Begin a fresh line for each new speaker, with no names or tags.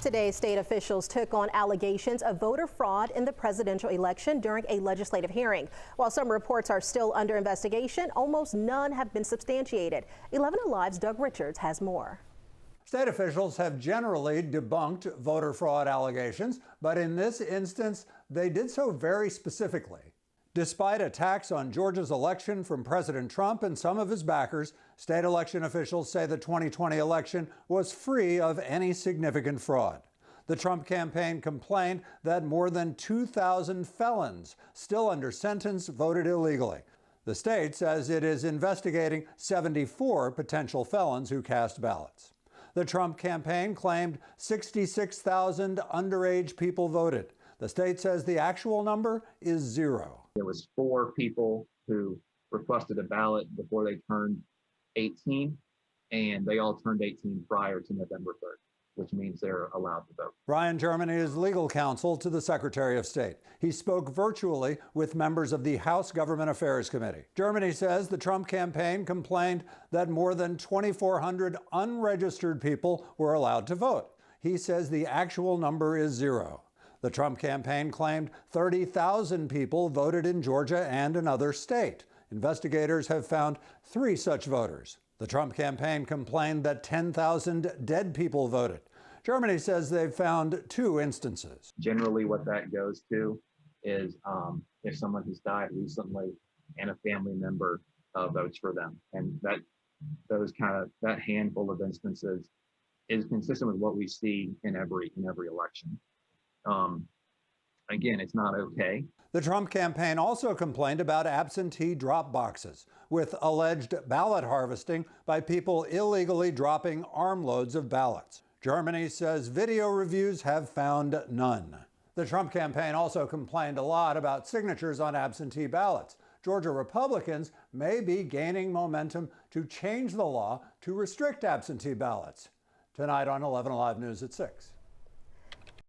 Today, state officials took on allegations of voter fraud in the presidential election during a legislative hearing. While some reports are still under investigation, almost none have been substantiated. 11 Alive's Doug Richards has more.
State officials have generally debunked voter fraud allegations, but in this instance, they did so very specifically. Despite attacks on Georgia's election from President Trump and some of his backers, state election officials say the 2020 election was free of any significant fraud. The Trump campaign complained that more than 2,000 felons still under sentence voted illegally. The state says it is investigating 74 potential felons who cast ballots. The Trump campaign claimed 66,000 underage people voted. The state says the actual number is 0.
There was 4 people who requested a ballot before they turned 18, and they all turned 18 prior to November 3rd, which means they're allowed to vote.
Brian Germany is legal counsel to the Secretary of State. He spoke virtually with members of the House Government Affairs Committee. Germany says the Trump campaign complained that more than 2,400 unregistered people were allowed to vote. He says the actual number is 0. The Trump campaign claimed 30,000 people voted in Georgia and another state. Investigators have found 3 such voters. The Trump campaign complained that 10,000 dead people voted. Germany says they've found 2 instances.
Generally, what that goes to is if someone has died recently and a family member votes for them, and that handful of instances is consistent with what we see in every election. Again, it's not okay.
The Trump campaign also complained about absentee drop boxes, with alleged ballot harvesting by people illegally dropping armloads of ballots. Germany says video reviews have found none. The Trump campaign also complained a lot about signatures on absentee ballots. Georgia Republicans may be gaining momentum to change the law to restrict absentee ballots. Tonight on 11 Alive News at 6.